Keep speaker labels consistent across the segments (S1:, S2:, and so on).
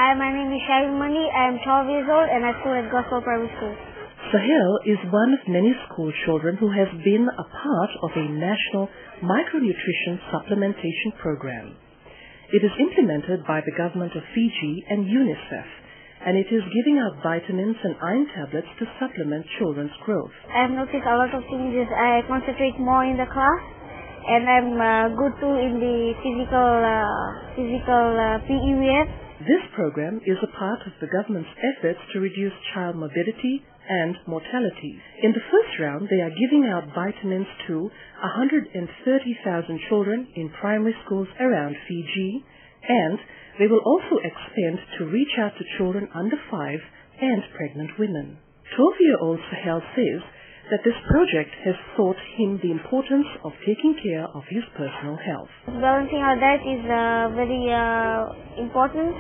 S1: Hi, my name is Shahid Mani. I am 12 years old and I school at Gospel Private School.
S2: Sahel is one of many school children who has been a part of a national micronutrition supplementation program. It is implemented by the government of Fiji and UNICEF, and it is giving out vitamins and iron tablets to supplement children's growth.
S1: I have noticed a lot of changes. I concentrate more in the class, and I'm good too in the physical PE we have.
S2: This program is a part of the government's efforts to reduce child morbidity and mortality. In the first round, they are giving out vitamins to 130,000 children in primary schools around Fiji, and they will also expand to reach out to children under 5 and pregnant women. 12-year-old Sahel says that this project has taught him the importance of taking care of his personal health.
S1: Balancing our diet is very important,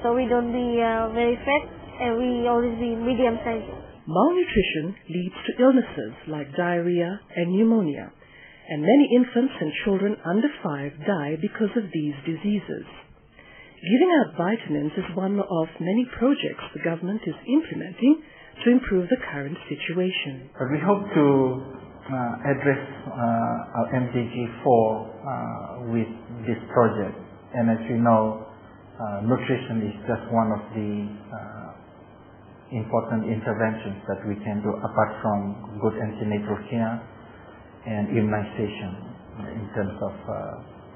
S1: so we don't be very fat and we always be medium size.
S2: Malnutrition leads to illnesses like diarrhea and pneumonia, and many infants and children under 5 die because of these diseases. Giving out vitamins is one of many projects the government is implementing to improve the current situation.
S3: We hope to address our MDG4 with this project. And as you know, nutrition is just one of the important interventions that we can do apart from good antenatal care and immunization in terms of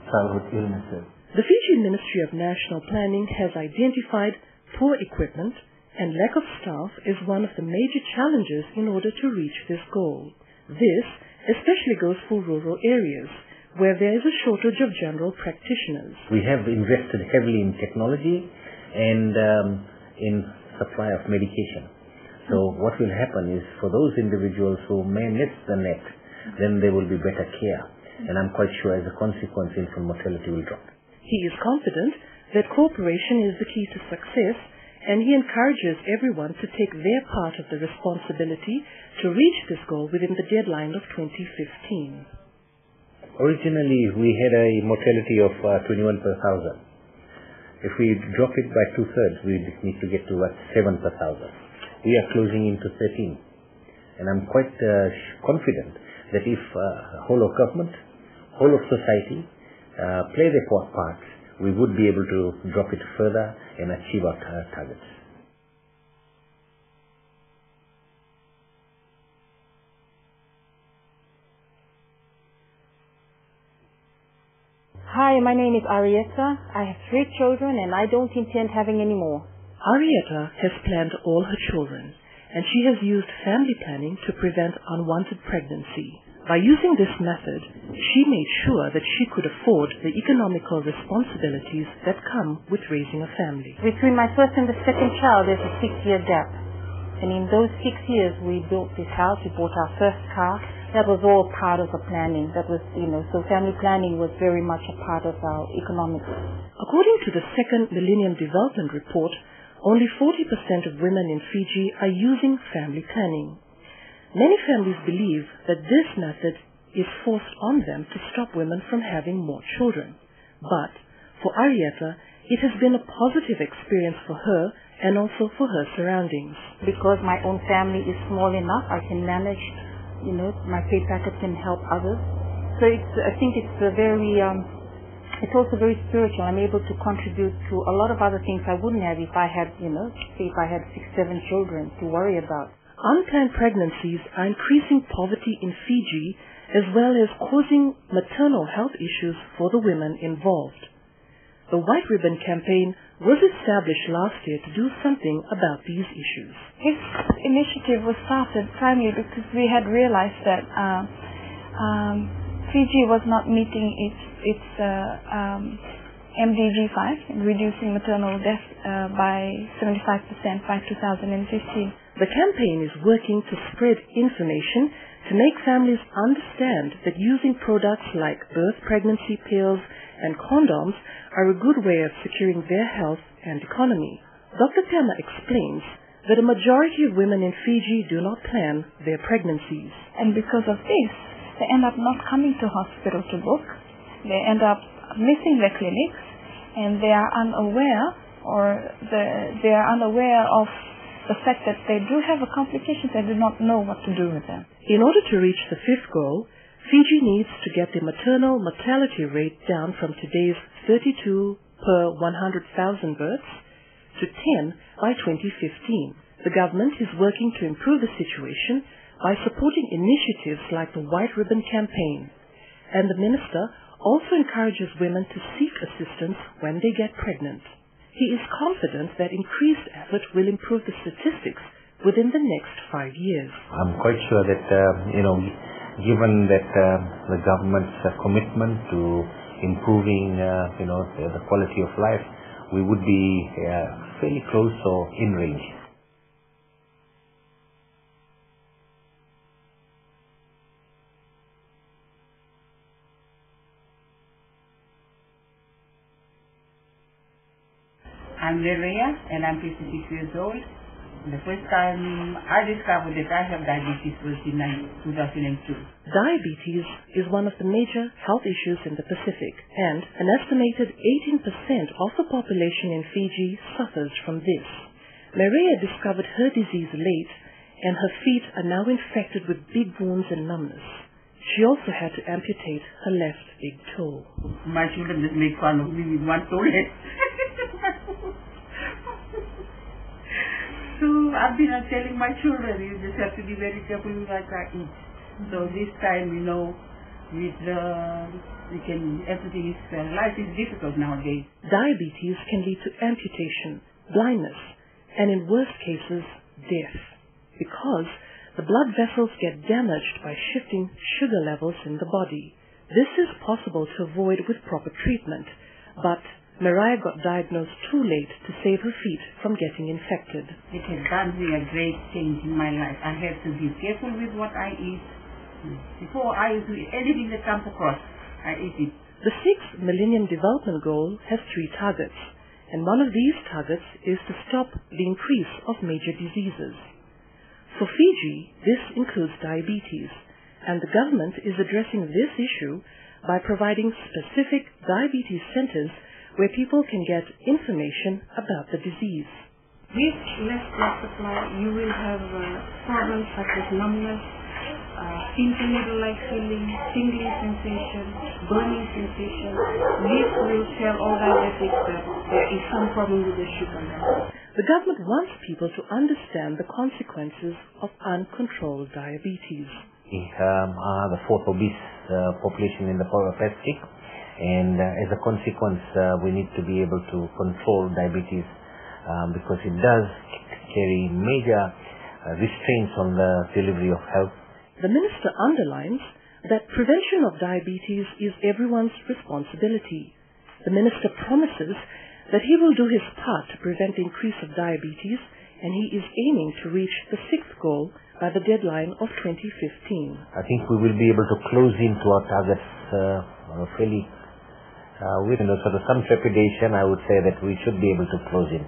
S3: childhood illnesses.
S2: The Fiji Ministry of National Planning has identified poor equipment and lack of staff is one of the major challenges in order to reach this goal. This especially goes for rural areas where there is a shortage of general practitioners.
S4: We have invested heavily in technology and in supply of medication. So what will happen is for those individuals who may miss the net, then there will be better care. And I'm quite sure as a consequence infant mortality will drop.
S2: He is confident that cooperation is the key to success, and he encourages everyone to take their part of the responsibility to reach this goal within the deadline of 2015.
S4: Originally, we had a mortality of 21 per thousand. If we drop it by 2/3, we need to get to 7 per thousand. We are closing into 13. And I'm quite confident that if whole of government, whole of society play their part, we would be able to drop it further and achieve our targets.
S5: Hi, my name is Arietta. I have 3 children and I don't intend having any more.
S2: Arietta has planned all her children, and she has used family planning to prevent unwanted pregnancy. By using this method, she made sure that she could afford the economical responsibilities that come with raising a family.
S5: Between my first and the second child, there's a 6-year gap. And in those 6 years, we built this house, we bought our first car. That was all part of the planning. That was, so family planning was very much a part of our economics.
S2: According to the Second Millennium Development Report, only 40% of women in Fiji are using family planning. Many families believe that this method is forced on them to stop women from having more children. But for Arietta, it has been a positive experience for her and also for her surroundings.
S5: Because my own family is small enough, I can manage, my pay packet can help others. So I think it's it's also very spiritual. I'm able to contribute to a lot of other things I wouldn't have if I had, say if I had 6, 7 children to worry about.
S2: Unplanned pregnancies are increasing poverty in Fiji as well as causing maternal health issues for the women involved. The White Ribbon Campaign was established last year to do something about these issues.
S6: This initiative was started primarily because we had realized that Fiji was not meeting its MDG 5 in reducing maternal death by 75% by 2015.
S2: The campaign is working to spread information to make families understand that using products like birth pregnancy pills and condoms are a good way of securing their health and economy. Dr. Tema explains that a majority of women in Fiji do not plan their pregnancies.
S6: And because of this, they end up not coming to hospital to book. They end up missing their clinics, and they are unaware or they are unaware of the fact that they do have a complication, they do not know what to do with them.
S2: In order to reach the fifth goal, Fiji needs to get the maternal mortality rate down from today's 32 per 100,000 births to 10 by 2015. The government is working to improve the situation by supporting initiatives like the White Ribbon Campaign, and the minister also encourages women to seek assistance when they get pregnant. He is confident that increased effort will improve the statistics within the next 5 years.
S4: I'm quite sure that, given that the government's commitment to improving, the quality of life, we would be fairly close or in range.
S7: I'm Maria, and I'm 56 years old. The first time I discovered that I have diabetes was in 2002.
S2: Diabetes is one of the major health issues in the Pacific, and an estimated 18% of the population in Fiji suffers from this. Maria discovered her disease late, and her feet are now infected with big wounds and numbness. She also had to amputate her left big toe.
S7: My children just make fun of me with one toe left. So I've been telling my children, you just have to be very careful with what I eat. So this time, with everything is, life is difficult nowadays.
S2: Diabetes can lead to amputation, blindness, and in worst cases, death, because the blood vessels get damaged by shifting sugar levels in the body. This is possible to avoid with proper treatment, but Mariah got diagnosed too late to save her feet from getting infected.
S7: It has done me a great change in my life. I have to be careful with what I eat. Before I do anything that comes across, I eat it.
S2: The 6th Millennium Development Goal has 3 targets, and one of these targets is to stop the increase of major diseases. For Fiji, this includes diabetes, and the government is addressing this issue by providing specific diabetes centers where people can get information about the disease.
S5: With less blood supply, you will have problems such as numbness, pins and needle-like feeling, tingling sensation, burning sensation. This will tell all diabetics that there is some problem with the sugar level.
S2: The government wants people to understand the consequences of uncontrolled diabetes.
S4: We are the 4th obese population in the Pacific, and as a consequence, we need to be able to control diabetes because it does carry major restraints on the delivery of health.
S2: The minister underlines that prevention of diabetes is everyone's responsibility. The minister promises that he will do his part to prevent the increase of diabetes, and he is aiming to reach the 6th goal by the deadline of 2015.
S4: I think we will be able to close into our targets fairly with sort of some trepidation. I would say that we should be able to close in.